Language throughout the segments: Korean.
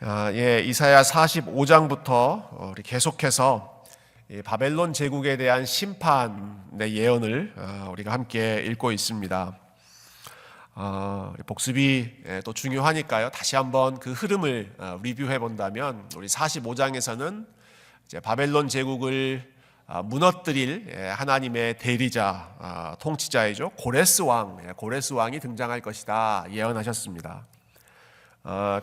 이사야 45장부터 우리 계속해서 바벨론 제국에 대한 심판의 예언을 우리가 함께 읽고 있습니다. 복습이 또 중요하니까요. 다시 한번 그 흐름을 리뷰해 본다면 우리 45장에서는 이제 바벨론 제국을 무너뜨릴 하나님의 대리자, 통치자이죠. 고레스 왕이 등장할 것이다 예언하셨습니다.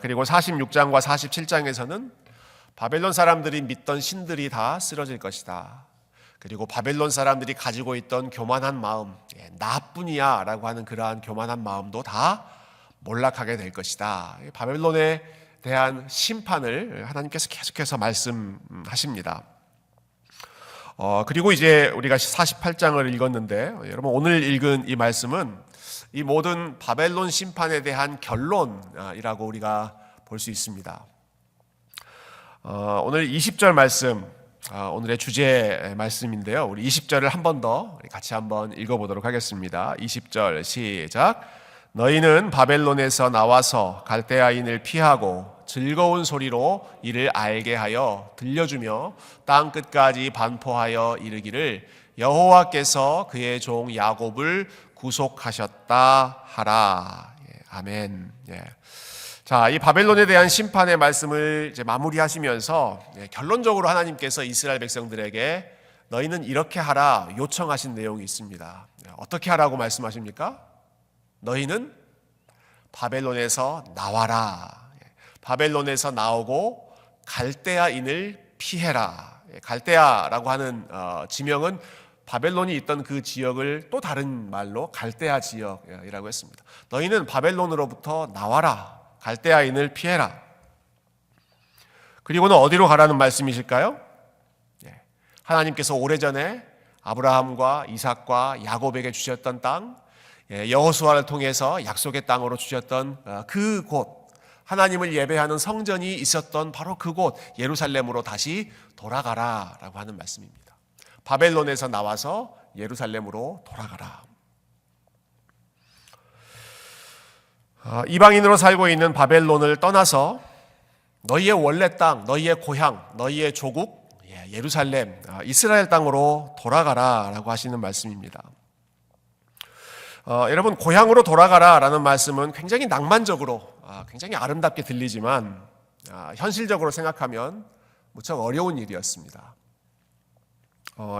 그리고 46장과 47장에서는 바벨론 사람들이 믿던 신들이 다 쓰러질 것이다. 그리고 바벨론 사람들이 가지고 있던 교만한 마음, 나뿐이야 라고 하는 그러한 교만한 마음도 다 몰락하게 될 것이다. 바벨론에 대한 심판을 하나님께서 계속해서 말씀하십니다. 그리고 이제 우리가 48장을 읽었는데, 여러분 오늘 읽은 이 말씀은 이 모든 바벨론 심판에 대한 결론이라고 우리가 볼 수 있습니다. 오늘 20절 말씀, 오늘의 주제 말씀인데요. 우리 20절을 한 번 더 같이 한번 읽어보도록 하겠습니다. 20절 시작. 너희는 바벨론에서 나와서 갈대아인을 피하고 즐거운 소리로 이를 알게 하여 들려주며 땅 끝까지 반포하여 이르기를 여호와께서 그의 종 야곱을 구속하셨다 하라. 아멘. 자, 이 바벨론에 대한 심판의 말씀을 이제 마무리하시면서 결론적으로 하나님께서 이스라엘 백성들에게 너희는 이렇게 하라 요청하신 내용이 있습니다. 어떻게 하라고 말씀하십니까? 너희는 바벨론에서 나와라. 바벨론에서 나오고 갈대아인을 피해라. 갈대아라고 하는 지명은 바벨론이 있던 그 지역을 또 다른 말로 갈대아 지역이라고 했습니다. 너희는 바벨론으로부터 나와라. 갈대아인을 피해라. 그리고는 어디로 가라는 말씀이실까요? 하나님께서 오래전에 아브라함과 이삭과 야곱에게 주셨던 땅, 여호수아를 통해서 약속의 땅으로 주셨던 그곳, 하나님을 예배하는 성전이 있었던 바로 그곳 예루살렘으로 다시 돌아가라라고 하는 말씀입니다. 바벨론에서 나와서 예루살렘으로 돌아가라. 이방인으로 살고 있는 바벨론을 떠나서 너희의 원래 땅, 너희의 고향, 너희의 조국 예루살렘, 이스라엘 땅으로 돌아가라라고 하시는 말씀입니다. 여러분, 고향으로 돌아가라라는 말씀은 굉장히 낭만적으로, 굉장히 아름답게 들리지만 현실적으로 생각하면 무척 어려운 일이었습니다.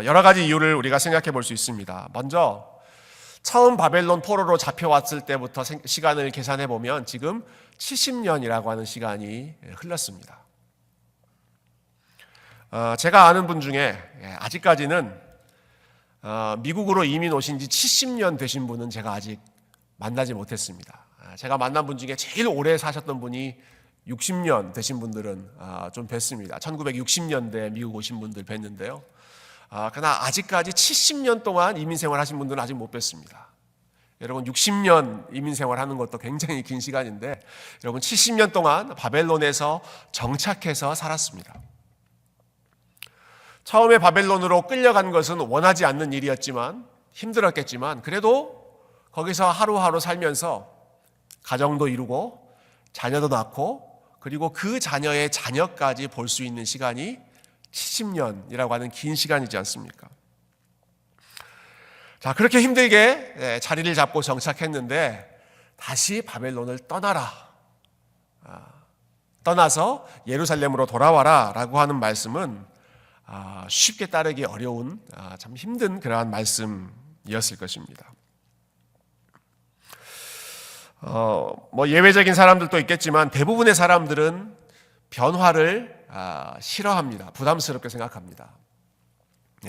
여러 가지 이유를 우리가 생각해 볼 수 있습니다. 먼저 처음 바벨론 포로로 잡혀왔을 때부터 시간을 계산해 보면 지금 70년이라고 하는 시간이 흘렀습니다. 제가 아는 분 중에 아직까지는 미국으로 이민 오신 지 70년 되신 분은 제가 아직 만나지 못했습니다. 제가 만난 분 중에 제일 오래 사셨던 분이 60년 되신 분들은 좀 뵀습니다. 1960년대 미국 오신 분들 뵀는데요. 그러나 아직까지 70년 동안 이민생활 하신 분들은 아직 못 뵀습니다. 여러분 60년 이민생활 하는 것도 굉장히 긴 시간인데 여러분 70년 동안 바벨론에서 정착해서 살았습니다. 처음에 바벨론으로 끌려간 것은 원하지 않는 일이었지만 힘들었겠지만 그래도 거기서 하루하루 살면서 가정도 이루고 자녀도 낳고 그리고 그 자녀의 자녀까지 볼 수 있는 시간이 70년이라고 하는 긴 시간이지 않습니까? 자, 그렇게 힘들게 자리를 잡고 정착했는데 다시 바벨론을 떠나라. 떠나서 예루살렘으로 돌아와라 라고 하는 말씀은 쉽게 따르기 어려운 참 힘든 그러한 말씀이었을 것입니다. 예외적인 사람들도 있겠지만 대부분의 사람들은 변화를 싫어합니다. 부담스럽게 생각합니다.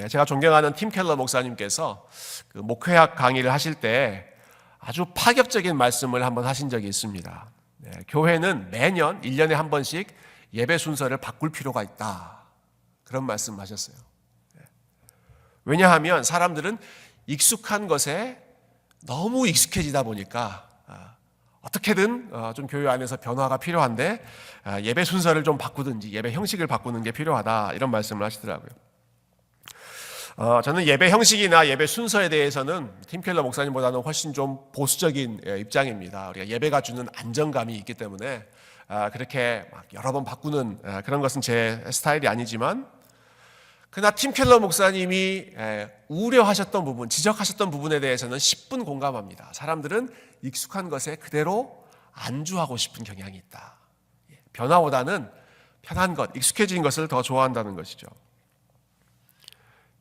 제가 존경하는 팀 켈러 목사님께서 그 목회학 강의를 하실 때 아주 파격적인 말씀을 한번 하신 적이 있습니다. 교회는 매년 1년에 한 번씩 예배 순서를 바꿀 필요가 있다. 그런 말씀 하셨어요. 왜냐하면 사람들은 익숙한 것에 너무 익숙해지다 보니까 어떻게든 좀 교회 안에서 변화가 필요한데 예배 순서를 좀 바꾸든지 예배 형식을 바꾸는 게 필요하다 이런 말씀을 하시더라고요. 저는 예배 형식이나 예배 순서에 대해서는 팀 켈러 목사님보다는 훨씬 좀 보수적인 입장입니다. 우리가 예배가 주는 안정감이 있기 때문에 그렇게 막 여러 번 바꾸는 그런 것은 제 스타일이 아니지만, 그러나 팀 켈러 목사님이 우려하셨던 부분, 지적하셨던 부분에 대해서는 10분 공감합니다. 사람들은 익숙한 것에 그대로 안주하고 싶은 경향이 있다. 변화보다는 편한 것, 익숙해진 것을 더 좋아한다는 것이죠.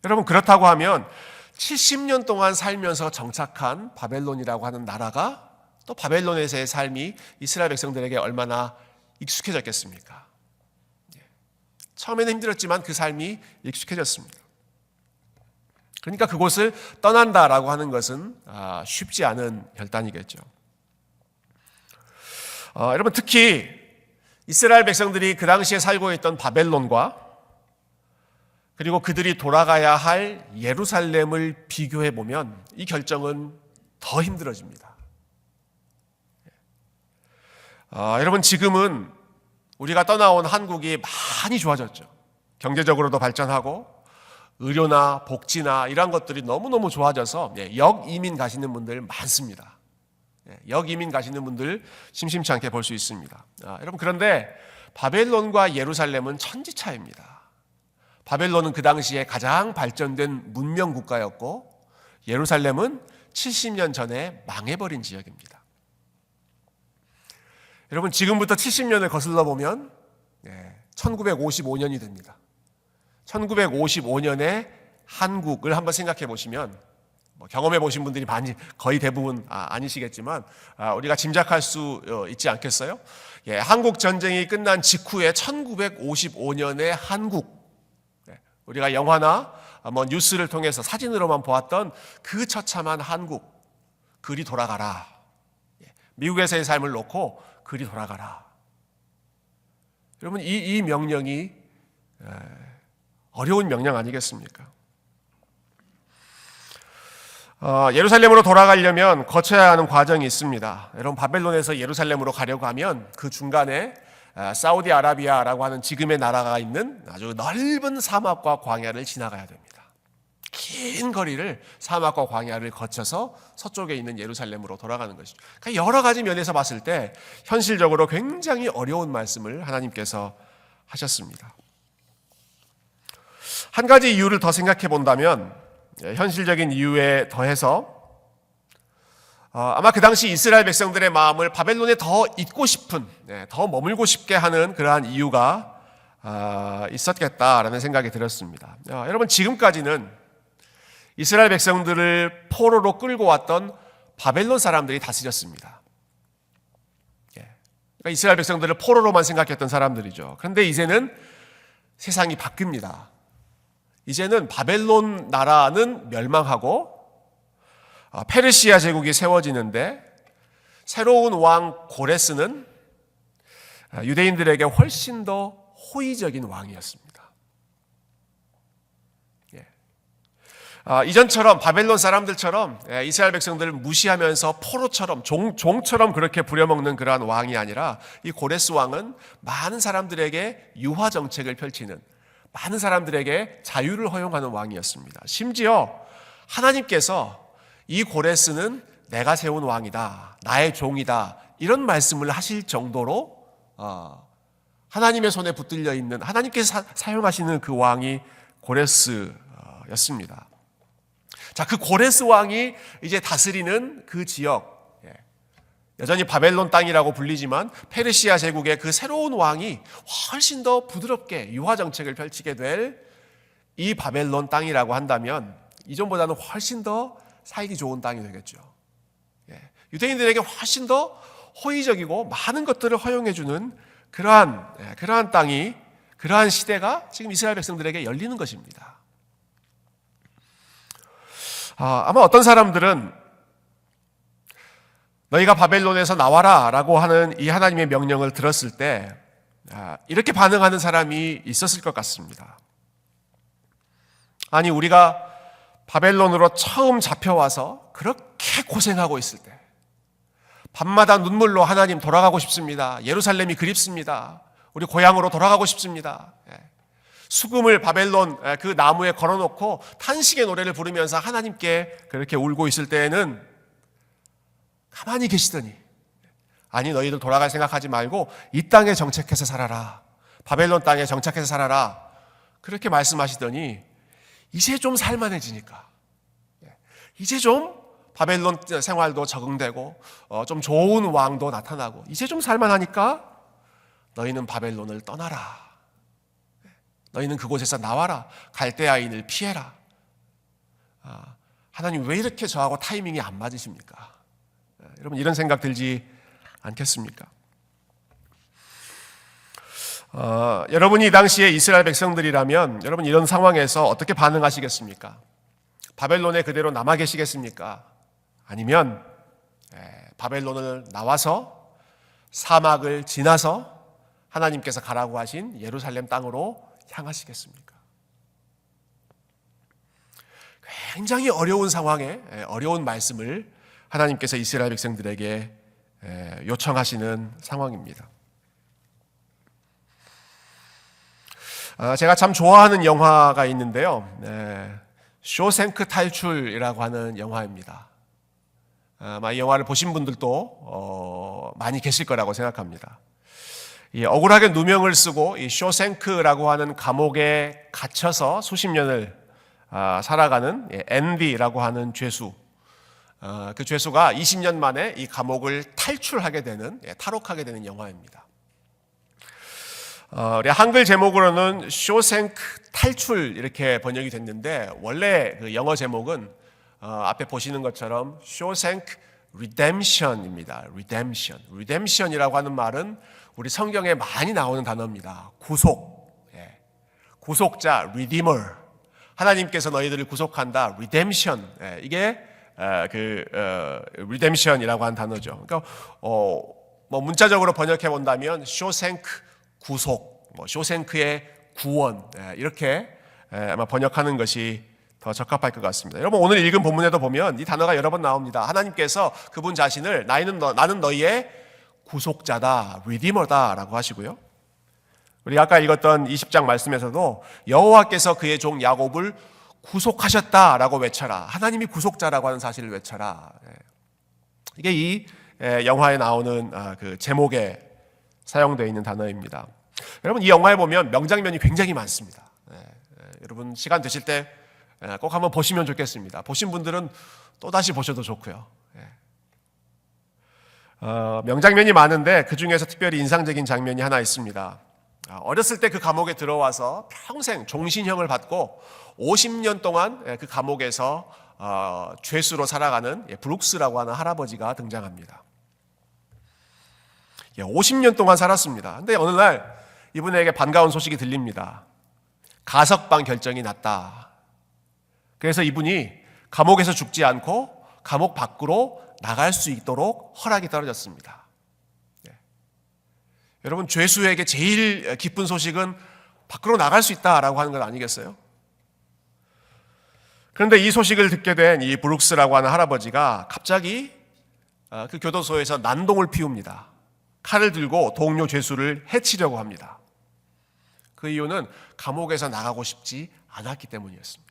여러분, 그렇다고 하면 70년 동안 살면서 정착한 바벨론이라고 하는 나라가 또 바벨론에서의 삶이 이스라엘 백성들에게 얼마나 익숙해졌겠습니까? 처음에는 힘들었지만 그 삶이 익숙해졌습니다. 그러니까 그곳을 떠난다라고 하는 것은 쉽지 않은 결단이겠죠. 여러분, 특히 이스라엘 백성들이 그 당시에 살고 있던 바벨론과 그리고 그들이 돌아가야 할 예루살렘을 비교해 보면 이 결정은 더 힘들어집니다. 여러분, 지금은 우리가 떠나온 한국이 많이 좋아졌죠. 경제적으로도 발전하고 의료나 복지나 이런 것들이 너무너무 좋아져서 역이민 가시는 분들 많습니다. 역이민 가시는 분들 심심치 않게 볼 수 있습니다. 여러분, 그런데 바벨론과 예루살렘은 천지차이입니다. 바벨론은 그 당시에 가장 발전된 문명 국가였고 예루살렘은 70년 전에 망해버린 지역입니다. 여러분, 지금부터 70년을 거슬러 보면 1955년이 됩니다. 1955년에 한국을 한번 생각해 보시면 경험해 보신 분들이 거의 대부분 아니시겠지만 우리가 짐작할 수 있지 않겠어요? 한국 전쟁이 끝난 직후에 1955년에 한국, 우리가 영화나 뉴스를 통해서 사진으로만 보았던 그 처참한 한국, 그리 돌아가라. 미국에서의 삶을 놓고 그리 돌아가라. 여러분, 이 명령이 어려운 명령 아니겠습니까? 예루살렘으로 돌아가려면 거쳐야 하는 과정이 있습니다. 여러분, 바벨론에서 예루살렘으로 가려고 하면 그 중간에 사우디아라비아라고 하는 지금의 나라가 있는 아주 넓은 사막과 광야를 지나가야 됩니다. 긴 거리를 사막과 광야를 거쳐서 서쪽에 있는 예루살렘으로 돌아가는 것이죠. 그러니까 여러 가지 면에서 봤을 때 현실적으로 굉장히 어려운 말씀을 하나님께서 하셨습니다. 한 가지 이유를 더 생각해 본다면, 현실적인 이유에 더해서 아마 그 당시 이스라엘 백성들의 마음을 바벨론에 더 있고 싶은, 더 머물고 싶게 하는 그러한 이유가 있었겠다라는 생각이 들었습니다. 여러분, 지금까지는 이스라엘 백성들을 포로로 끌고 왔던 바벨론 사람들이 다스렸습니다. 그러니까 이스라엘 백성들을 포로로만 생각했던 사람들이죠. 그런데 이제는 세상이 바뀝니다. 이제는 바벨론 나라는 멸망하고 페르시아 제국이 세워지는데 새로운 왕 고레스는 유대인들에게 훨씬 더 호의적인 왕이었습니다. 이전처럼 바벨론 사람들처럼 이스라엘 백성들을 무시하면서 포로처럼 종처럼 그렇게 부려먹는 그러한 왕이 아니라 이 고레스 왕은 많은 사람들에게 유화 정책을 펼치는, 많은 사람들에게 자유를 허용하는 왕이었습니다. 심지어 하나님께서 이 고레스는 내가 세운 왕이다, 나의 종이다, 이런 말씀을 하실 정도로 하나님의 손에 붙들려 있는, 하나님께서 사용하시는 그 왕이 고레스였습니다. 자, 그 고레스 왕이 이제 다스리는 그 지역, 여전히 바벨론 땅이라고 불리지만 페르시아 제국의 그 새로운 왕이 훨씬 더 부드럽게 유화 정책을 펼치게 될 이 바벨론 땅이라고 한다면 이전보다는 훨씬 더 살기 좋은 땅이 되겠죠. 유대인들에게 훨씬 더 호의적이고 많은 것들을 허용해주는 그러한 땅이, 그러한 시대가 지금 이스라엘 백성들에게 열리는 것입니다. 아마 어떤 사람들은 너희가 바벨론에서 나와라 라고 하는 이 하나님의 명령을 들었을 때 이렇게 반응하는 사람이 있었을 것 같습니다. 아니, 우리가 바벨론으로 처음 잡혀와서 그렇게 고생하고 있을 때 밤마다 눈물로 하나님 돌아가고 싶습니다. 예루살렘이 그립습니다. 우리 고향으로 돌아가고 싶습니다. 수금을 바벨론 그 나무에 걸어놓고 탄식의 노래를 부르면서 하나님께 그렇게 울고 있을 때에는 가만히 계시더니 아니 너희들 돌아갈 생각하지 말고 이 땅에 정착해서 살아라. 바벨론 땅에 정착해서 살아라. 그렇게 말씀하시더니 이제 좀 살만해지니까, 이제 좀 바벨론 생활도 적응되고 좀 좋은 왕도 나타나고 이제 좀 살만하니까 너희는 바벨론을 떠나라. 너희는 그곳에서 나와라. 갈대아인을 피해라. 하나님 왜 이렇게 저하고 타이밍이 안 맞으십니까? 여러분 이런 생각 들지 않겠습니까? 여러분이 이 당시에 이스라엘 백성들이라면 여러분 이런 상황에서 어떻게 반응하시겠습니까? 바벨론에 그대로 남아 계시겠습니까? 아니면 바벨론을 나와서 사막을 지나서 하나님께서 가라고 하신 예루살렘 땅으로 향하시겠습니까? 굉장히 어려운 상황에 어려운 말씀을 하나님께서 이스라엘 백성들에게 요청하시는 상황입니다. 제가 참 좋아하는 영화가 있는데요. 쇼생크 탈출이라고 하는 영화입니다. 아마 이 영화를 보신 분들도 많이 계실 거라고 생각합니다. 억울하게 누명을 쓰고 이 쇼생크라고 하는 감옥에 갇혀서 수십 년을 살아가는 앤디라고 하는 죄수, 그 죄수가 20년 만에 이 감옥을 탈출하게 되는, 탈옥하게 되는 영화입니다. 우리 한글 제목으로는 쇼생크 탈출 이렇게 번역이 됐는데 원래 그 영어 제목은 앞에 보시는 것처럼 쇼생크 리뎀션입니다. 리뎀션이라고 하는 말은 우리 성경에 많이 나오는 단어입니다. 구속자, 리디머. 하나님께서 너희들을 구속한다. 리뎀션. 이게 리뎀션이라고 하는 단어죠. 그러니까 문자적으로 번역해 본다면 쇼생크 구속, 쇼생크의 구원, 이렇게 아마 번역하는 것이 더 적합할 것 같습니다. 여러분 오늘 읽은 본문에도 보면 이 단어가 여러 번 나옵니다. 하나님께서 그분 자신을 나는 너희의 구속자다, 리디머다라고 하시고요. 우리 아까 읽었던 20장 말씀에서도 여호와께서 그의 종 야곱을 구속하셨다라고 외쳐라. 하나님이 구속자라고 하는 사실을 외쳐라. 이게 이 영화에 나오는 그 제목에 사용되어 있는 단어입니다. 여러분 이 영화에 보면 명장면이 굉장히 많습니다. 여러분 시간 되실 때 꼭 한번 보시면 좋겠습니다. 보신 분들은 또 다시 보셔도 좋고요. 명장면이 많은데 그 중에서 특별히 인상적인 장면이 하나 있습니다. 어렸을 때 그 감옥에 들어와서 평생 종신형을 받고 50년 동안 그 감옥에서 죄수로 살아가는 브룩스라고 하는 할아버지가 등장합니다. 50년 동안 살았습니다. 근데 어느 날 이분에게 반가운 소식이 들립니다. 가석방 결정이 났다. 그래서 이분이 감옥에서 죽지 않고 감옥 밖으로 나갈 수 있도록 허락이 떨어졌습니다. 여러분 죄수에게 제일 기쁜 소식은 밖으로 나갈 수 있다라고 하는 것 아니겠어요? 그런데 이 소식을 듣게 된 이 브룩스라고 하는 할아버지가 갑자기 그 교도소에서 난동을 피웁니다. 칼을 들고 동료 죄수를 해치려고 합니다. 그 이유는 감옥에서 나가고 싶지 않았기 때문이었습니다.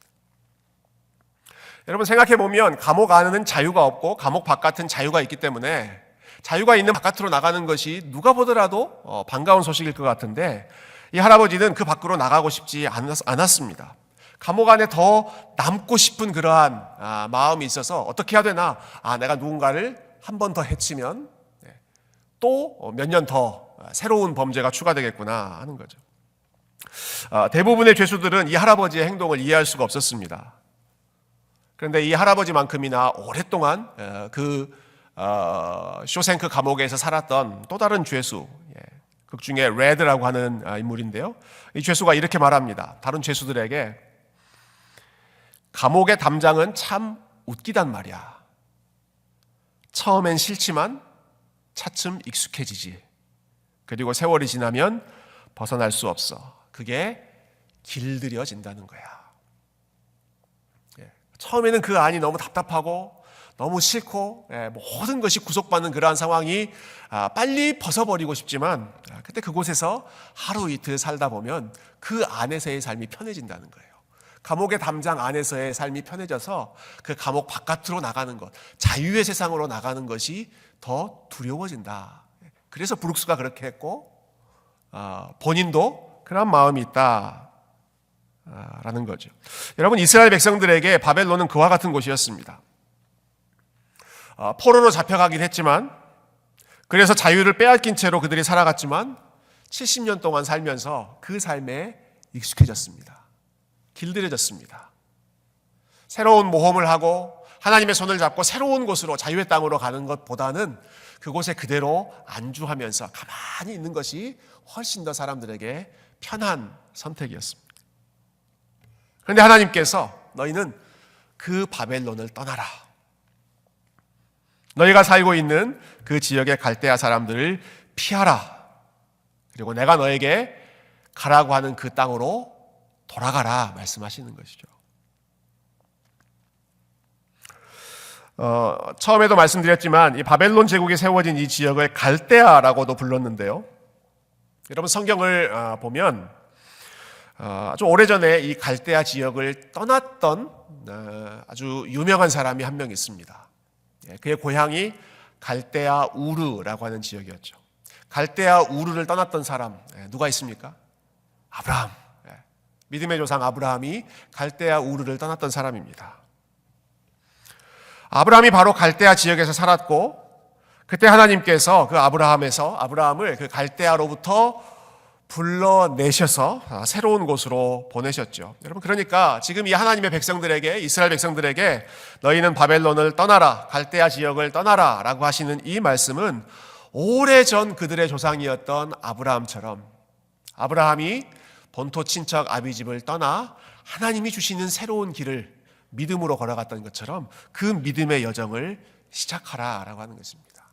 여러분 생각해보면 감옥 안에는 자유가 없고 감옥 바깥은 자유가 있기 때문에 자유가 있는 바깥으로 나가는 것이 누가 보더라도 반가운 소식일 것 같은데 이 할아버지는 그 밖으로 나가고 싶지 않았습니다. 감옥 안에 더 남고 싶은 그러한 마음이 있어서 어떻게 해야 되나? 내가 누군가를 한 번 더 해치면 또 몇 년 더 새로운 범죄가 추가되겠구나 하는 거죠. 대부분의 죄수들은 이 할아버지의 행동을 이해할 수가 없었습니다. 그런데 이 할아버지만큼이나 오랫동안 그 쇼생크 감옥에서 살았던 또 다른 죄수, 극 중에 레드라고 하는 인물인데요. 이 죄수가 이렇게 말합니다. 다른 죄수들에게 감옥의 담장은 참 웃기단 말이야. 처음엔 싫지만 차츰 익숙해지지. 그리고 세월이 지나면 벗어날 수 없어. 그게 길들여진다는 거야. 처음에는 그 안이 너무 답답하고 너무 싫고 모든 것이 구속받는 그러한 상황이 빨리 벗어버리고 싶지만 그때 그곳에서 하루 이틀 살다 보면 그 안에서의 삶이 편해진다는 거예요. 감옥의 담장 안에서의 삶이 편해져서 그 감옥 바깥으로 나가는 것, 자유의 세상으로 나가는 것이 더 두려워진다. 그래서 브룩스가 그렇게 했고 본인도 그런 마음이 있다 라는 거죠. 여러분, 이스라엘 백성들에게 바벨론은 그와 같은 곳이었습니다. 포로로 잡혀가긴 했지만, 그래서 자유를 빼앗긴 채로 그들이 살아갔지만 70년 동안 살면서 그 삶에 익숙해졌습니다. 길들여졌습니다. 새로운 모험을 하고 하나님의 손을 잡고 새로운 곳으로, 자유의 땅으로 가는 것보다는 그곳에 그대로 안주하면서 가만히 있는 것이 훨씬 더 사람들에게 편한 선택이었습니다. 그런데 하나님께서 너희는 그 바벨론을 떠나라. 너희가 살고 있는 그 지역의 갈대아 사람들을 피하라. 그리고 내가 너에게 가라고 하는 그 땅으로 돌아가라 말씀하시는 것이죠. 처음에도 말씀드렸지만 이 바벨론 제국이 세워진 이 지역을 갈대아라고도 불렀는데요. 여러분, 성경을 보면 아주 오래전에 이 갈대아 지역을 떠났던 아주 유명한 사람이 한 명 있습니다. 그의 고향이 갈대아 우르라고 하는 지역이었죠. 갈대아 우르를 떠났던 사람 누가 있습니까? 아브라함. 믿음의 조상 아브라함이 갈대아 우르를 떠났던 사람입니다. 아브라함이 바로 갈대아 지역에서 살았고, 그때 하나님께서 그 아브라함을 그 갈대아로부터 불러내셔서 새로운 곳으로 보내셨죠. 여러분, 그러니까 지금 이 하나님의 백성들에게, 이스라엘 백성들에게 너희는 바벨론을 떠나라, 갈대아 지역을 떠나라 라고 하시는 이 말씀은 오래전 그들의 조상이었던 아브라함처럼, 아브라함이 본토 친척 아비집을 떠나 하나님이 주시는 새로운 길을 믿음으로 걸어갔던 것처럼 그 믿음의 여정을 시작하라 라고 하는 것입니다.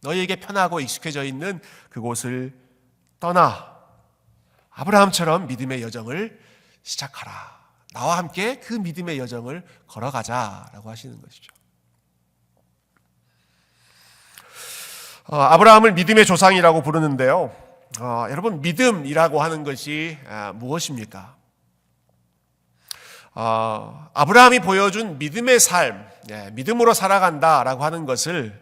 너희에게 편하고 익숙해져 있는 그곳을 떠나 아브라함처럼 믿음의 여정을 시작하라. 나와 함께 그 믿음의 여정을 걸어가자라고 하시는 것이죠. 아브라함을 믿음의 조상이라고 부르는데요. 여러분, 믿음이라고 하는 것이 무엇입니까? 아브라함이 보여준 믿음의 삶, 믿음으로 살아간다라고 하는 것을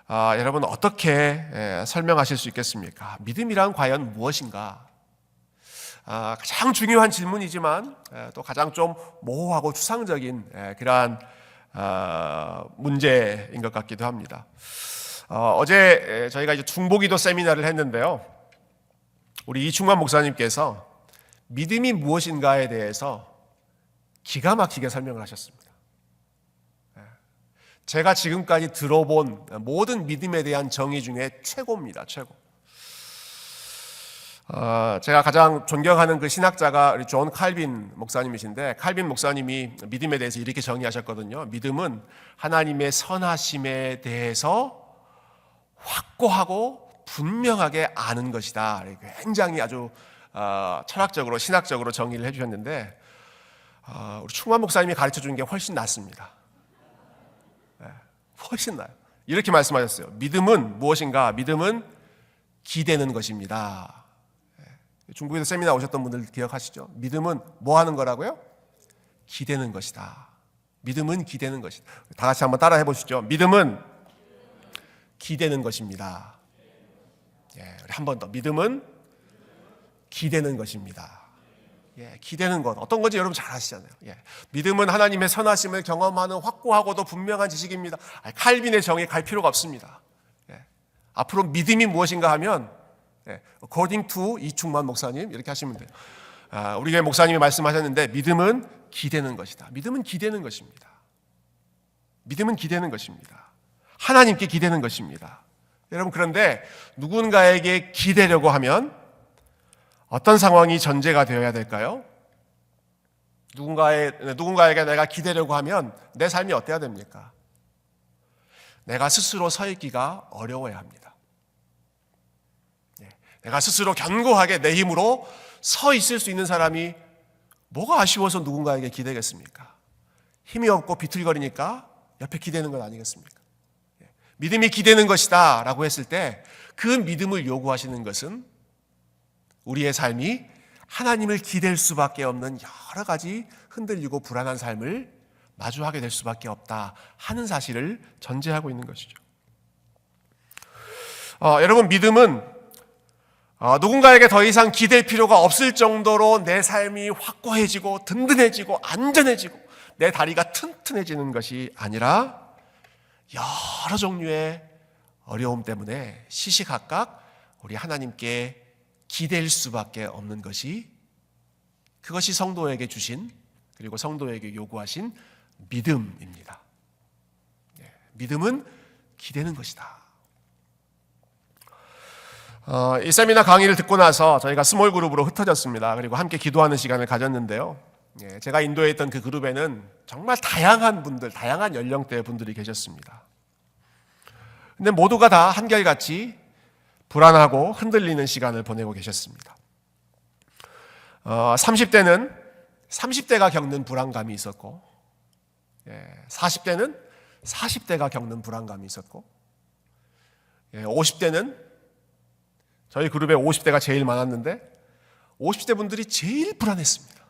여러분 어떻게 설명하실 수 있겠습니까? 믿음이란 과연 무엇인가? 가장 중요한 질문이지만 또 가장 좀 모호하고 추상적인 그러한 문제인 것 같기도 합니다. 어제 저희가 이제 중보기도 세미나를 했는데요. 우리 이충만 목사님께서 믿음이 무엇인가에 대해서 기가 막히게 설명을 하셨습니다. 제가 지금까지 들어본 모든 믿음에 대한 정의 중에 최고입니다. 최고. 제가 가장 존경하는 그 신학자가 우리 존 칼빈 목사님이신데, 칼빈 목사님이 믿음에 대해서 이렇게 정의하셨거든요. 믿음은 하나님의 선하심에 대해서 확고하고 분명하게 아는 것이다. 굉장히 아주 철학적으로, 신학적으로 정의를 해주셨는데, 우리 충만 목사님이 가르쳐 주는 게 훨씬 낫습니다. 훨씬 나아요. 이렇게 말씀하셨어요. 믿음은 무엇인가? 믿음은 기대는 것입니다. 중국에서 세미나 오셨던 분들 기억하시죠? 믿음은 뭐 하는 거라고요? 기대는 것이다. 믿음은 기대는 것이다. 다 같이 한번 따라 해보시죠. 믿음은 기대는 것입니다. 우리 한 번 더. 믿음은 기대는 것입니다. 기대는 것 어떤 건지 여러분 잘 아시잖아요. 믿음은 하나님의 선하심을 경험하는 확고하고도 분명한 지식입니다. 칼빈의 정의에 갈 필요가 없습니다. 앞으로 믿음이 무엇인가 하면 according to 이충만 목사님 이렇게 하시면 돼요. 우리 교회 목사님이 말씀하셨는데, 믿음은 기대는 것이다. 믿음은 기대는 것입니다. 믿음은 기대는 것입니다. 하나님께 기대는 것입니다. 여러분, 그런데 누군가에게 기대려고 하면 어떤 상황이 전제가 되어야 될까요? 누군가에게 내가 기대려고 하면 내 삶이 어때야 됩니까? 내가 스스로 서 있기가 어려워야 합니다. 내가 스스로 견고하게 내 힘으로 서 있을 수 있는 사람이 뭐가 아쉬워서 누군가에게 기대겠습니까? 힘이 없고 비틀거리니까 옆에 기대는 건 아니겠습니까? 믿음이 기대는 것이다 라고 했을 때 그 믿음을 요구하시는 것은 우리의 삶이 하나님을 기댈 수밖에 없는 여러 가지 흔들리고 불안한 삶을 마주하게 될 수밖에 없다 하는 사실을 전제하고 있는 것이죠. 여러분, 믿음은 누군가에게 더 이상 기댈 필요가 없을 정도로 내 삶이 확고해지고 든든해지고 안전해지고 내 다리가 튼튼해지는 것이 아니라 여러 종류의 어려움 때문에 시시각각 우리 하나님께 기댈 수밖에 없는 것이, 그것이 성도에게 주신, 그리고 성도에게 요구하신 믿음입니다. 믿음은 기대는 것이다. 이 세미나 강의를 듣고 나서 저희가 스몰 그룹으로 흩어졌습니다. 그리고 함께 기도하는 시간을 가졌는데요. 제가 인도에 있던 그 그룹에는 정말 다양한 분들, 다양한 연령대의 분들이 계셨습니다. 근데 모두가 다 한결같이 불안하고 흔들리는 시간을 보내고 계셨습니다. 30대는 30대가 겪는 불안감이 있었고, 40대는 40대가 겪는 불안감이 있었고, 50대는 저희 그룹에 50대가 제일 많았는데 50대 분들이 제일 불안했습니다.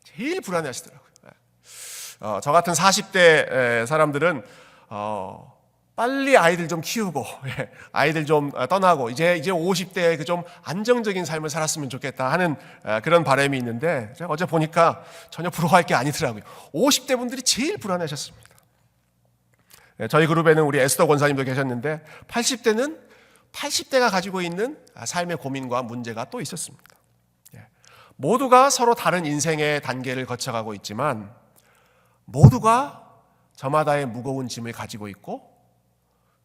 제일 불안해하시더라고요. 저 같은 40대 사람들은 빨리 아이들 좀 키우고, 아이들 좀 떠나고 이제 50대에 그 좀 안정적인 삶을 살았으면 좋겠다 하는 그런 바람이 있는데, 제가 어제 보니까 전혀 부러워할 게 아니더라고요. 50대 분들이 제일 불안해하셨습니다. 저희 그룹에는 우리 에스더 권사님도 계셨는데 80대가 가지고 있는 삶의 고민과 문제가 또 있었습니다. 모두가 서로 다른 인생의 단계를 거쳐가고 있지만 모두가 저마다의 무거운 짐을 가지고 있고,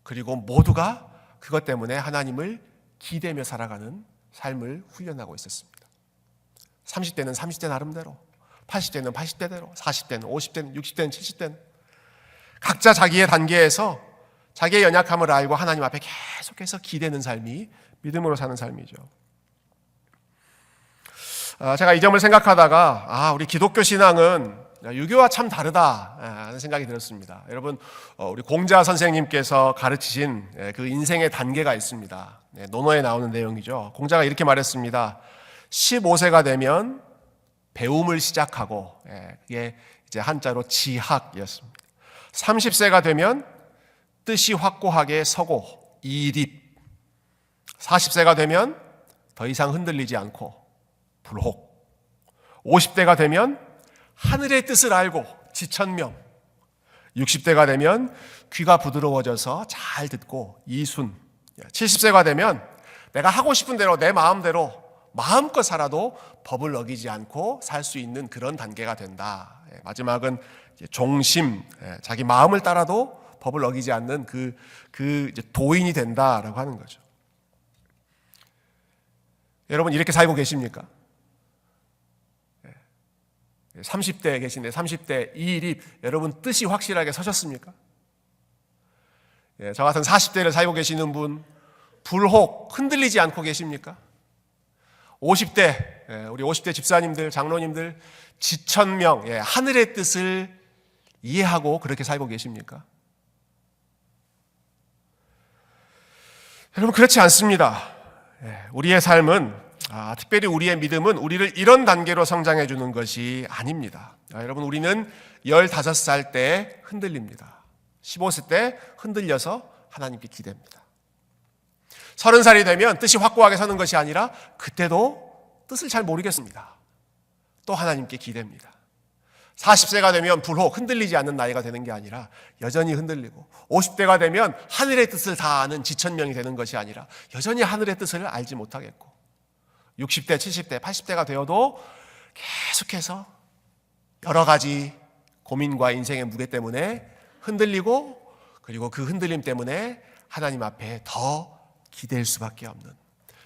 그리고 모두가 그것 때문에 하나님을 기대며 살아가는 삶을 훈련하고 있었습니다. 30대는 30대 나름대로, 80대는 80대대로, 40대는 50대는 60대는 70대는 각자 자기의 단계에서 자기의 연약함을 알고 하나님 앞에 계속해서 기대는 삶이 믿음으로 사는 삶이죠. 제가 이 점을 생각하다가 우리 기독교 신앙은 유교와 참 다르다 하는 생각이 들었습니다. 여러분, 우리 공자 선생님께서 가르치신 그 인생의 단계가 있습니다. 논어에 나오는 내용이죠. 공자가 이렇게 말했습니다. 15세가 되면 배움을 시작하고, 이게 이제 한자로 지학이었습니다. 30세가 되면 뜻이 확고하게 서고 이립. 40세가 되면 더 이상 흔들리지 않고 불혹. 50대가 되면 하늘의 뜻을 알고 지천명. 60대가 되면 귀가 부드러워져서 잘 듣고 이순. 70세가 되면 내가 하고 싶은 대로 내 마음대로 마음껏 살아도 법을 어기지 않고 살 수 있는 그런 단계가 된다. 마지막은 종심, 자기 마음을 따라도 법을 어기지 않는 그 이제 도인이 된다라고 하는 거죠. 여러분, 이렇게 살고 계십니까? 30대에 계신데 30대 이립, 여러분 뜻이 확실하게 서셨습니까? 저 같은 40대를 살고 계시는 분, 불혹, 흔들리지 않고 계십니까? 50대, 우리 50대 집사님들, 장로님들, 지천명, 하늘의 뜻을 이해하고 그렇게 살고 계십니까? 여러분, 그렇지 않습니다. 우리의 삶은, 특별히 우리의 믿음은 우리를 이런 단계로 성장해 주는 것이 아닙니다. 여러분, 우리는 15살 때 흔들립니다. 15세 때 흔들려서 하나님께 기대입니다. 30살이 되면 뜻이 확고하게 서는 것이 아니라 그때도 뜻을 잘 모르겠습니다. 또 하나님께 기대입니다. 40세가 되면 불혹, 흔들리지 않는 나이가 되는 게 아니라 여전히 흔들리고, 50대가 되면 하늘의 뜻을 다 아는 지천명이 되는 것이 아니라 여전히 하늘의 뜻을 알지 못하겠고, 60대, 70대, 80대가 되어도 계속해서 여러 가지 고민과 인생의 무게 때문에 흔들리고, 그리고 그 흔들림 때문에 하나님 앞에 더 기댈 수밖에 없는,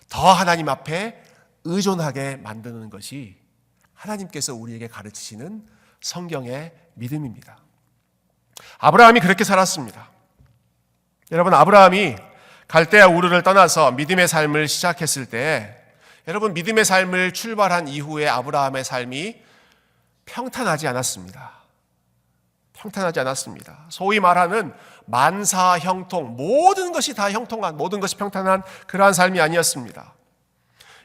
더 하나님 앞에 의존하게 만드는 것이 하나님께서 우리에게 가르치시는 성경의 믿음입니다. 아브라함이 그렇게 살았습니다. 여러분, 아브라함이 갈대아 우르를 떠나서 믿음의 삶을 시작했을 때, 여러분, 믿음의 삶을 출발한 이후에 아브라함의 삶이 평탄하지 않았습니다. 평탄하지 않았습니다. 소위 말하는 만사형통, 모든 것이 다 형통한, 모든 것이 평탄한 그러한 삶이 아니었습니다.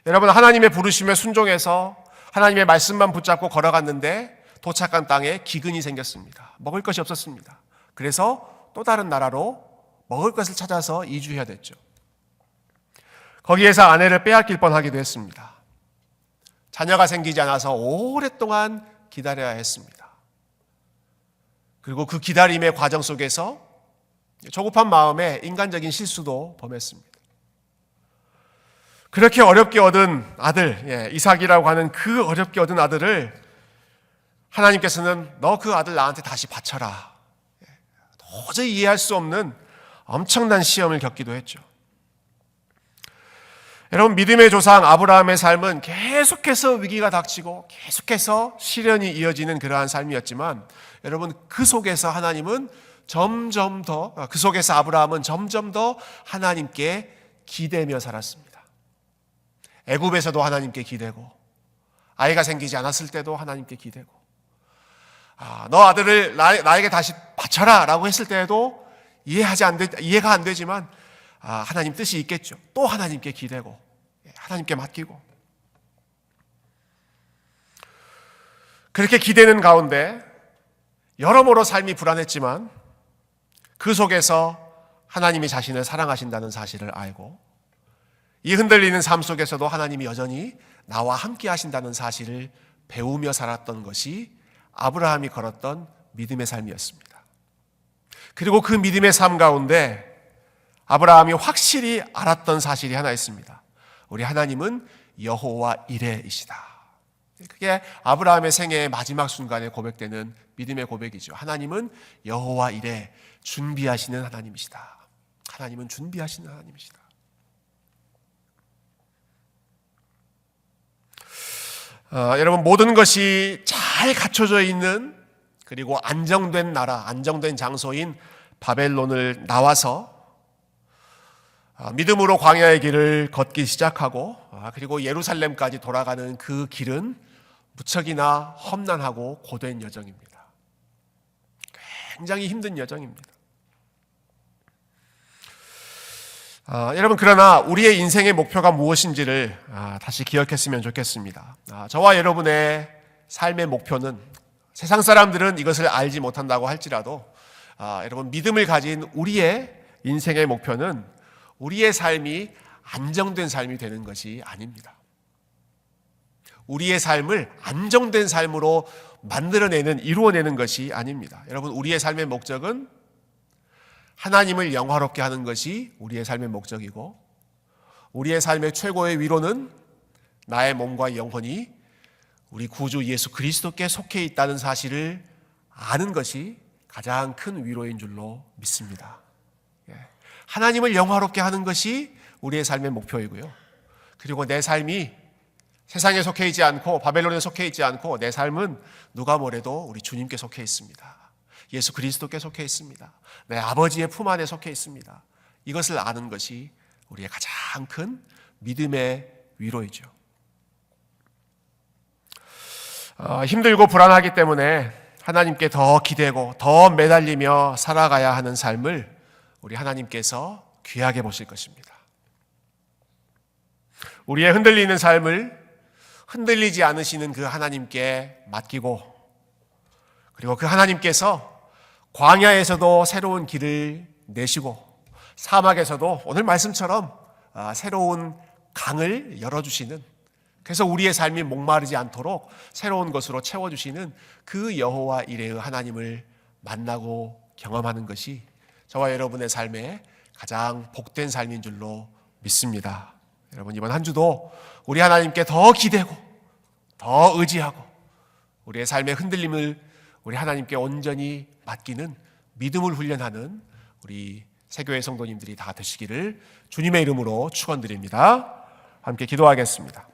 여러분, 하나님의 부르심에 순종해서 하나님의 말씀만 붙잡고 걸어갔는데 도착한 땅에 기근이 생겼습니다. 먹을 것이 없었습니다. 그래서 또 다른 나라로 먹을 것을 찾아서 이주해야 됐죠. 거기에서 아내를 빼앗길 뻔하기도 했습니다. 자녀가 생기지 않아서 오랫동안 기다려야 했습니다. 그리고 그 기다림의 과정 속에서 조급한 마음에 인간적인 실수도 범했습니다. 그렇게 어렵게 얻은 아들, 이삭이라고 하는 그 어렵게 얻은 아들을 하나님께서는 너 그 아들 나한테 다시 바쳐라. 도저히 이해할 수 없는 엄청난 시험을 겪기도 했죠. 여러분, 믿음의 조상 아브라함의 삶은 계속해서 위기가 닥치고 계속해서 시련이 이어지는 그러한 삶이었지만, 여러분, 그 속에서 하나님은 그 속에서 아브라함은 점점 더 하나님께 기대며 살았습니다. 애굽에서도 하나님께 기대고, 아이가 생기지 않았을 때도 하나님께 기대고, 너 아들을 나에게 다시 바쳐라 라고 했을 때에도 이해가 안 되지만 하나님 뜻이 있겠죠. 또 하나님께 기대고 하나님께 맡기고, 그렇게 기대는 가운데 여러모로 삶이 불안했지만 그 속에서 하나님이 자신을 사랑하신다는 사실을 알고, 이 흔들리는 삶 속에서도 하나님이 여전히 나와 함께 하신다는 사실을 배우며 살았던 것이 아브라함이 걸었던 믿음의 삶이었습니다. 그리고 그 믿음의 삶 가운데 아브라함이 확실히 알았던 사실이 하나 있습니다. 우리 하나님은 여호와 이레이시다. 그게 아브라함의 생애의 마지막 순간에 고백되는 믿음의 고백이죠. 하나님은 여호와 이레, 준비하시는 하나님이시다. 하나님은 준비하시는 하나님이시다. 여러분, 모든 것이 잘 갖춰져 있는, 그리고 안정된 나라, 안정된 장소인 바벨론을 나와서 믿음으로 광야의 길을 걷기 시작하고, 그리고 예루살렘까지 돌아가는 그 길은 무척이나 험난하고 고된 여정입니다. 굉장히 힘든 여정입니다. 여러분, 그러나 우리의 인생의 목표가 무엇인지를 다시 기억했으면 좋겠습니다. 저와 여러분의 삶의 목표는, 세상 사람들은 이것을 알지 못한다고 할지라도 여러분, 믿음을 가진 우리의 인생의 목표는 우리의 삶이 안정된 삶이 되는 것이 아닙니다. 우리의 삶을 안정된 삶으로 이루어내는 것이 아닙니다. 여러분, 우리의 삶의 목적은 하나님을 영화롭게 하는 것이 우리의 삶의 목적이고, 우리의 삶의 최고의 위로는 나의 몸과 영혼이 우리 구주 예수 그리스도께 속해 있다는 사실을 아는 것이 가장 큰 위로인 줄로 믿습니다. 하나님을 영화롭게 하는 것이 우리의 삶의 목표이고요. 그리고 내 삶이 세상에 속해 있지 않고 바벨론에 속해 있지 않고, 내 삶은 누가 뭐래도 우리 주님께 속해 있습니다. 예수 그리스도께 속해 있습니다. 내 아버지의 품 안에 속해 있습니다. 이것을 아는 것이 우리의 가장 큰 믿음의 위로이죠. 힘들고 불안하기 때문에 하나님께 더 기대고 더 매달리며 살아가야 하는 삶을 우리 하나님께서 귀하게 보실 것입니다. 우리의 흔들리는 삶을 흔들리지 않으시는 그 하나님께 맡기고, 그리고 그 하나님께서 광야에서도 새로운 길을 내시고, 사막에서도 오늘 말씀처럼 새로운 강을 열어주시는, 그래서 우리의 삶이 목마르지 않도록 새로운 것으로 채워주시는 그 여호와 이레의 하나님을 만나고 경험하는 것이 저와 여러분의 삶의 가장 복된 삶인 줄로 믿습니다. 여러분, 이번 한 주도 우리 하나님께 더 기대고 더 의지하고 우리의 삶의 흔들림을 우리 하나님께 온전히 맡기는 믿음을 훈련하는 우리 새교회 성도님들이 다 되시기를 주님의 이름으로 축원드립니다. 함께 기도하겠습니다.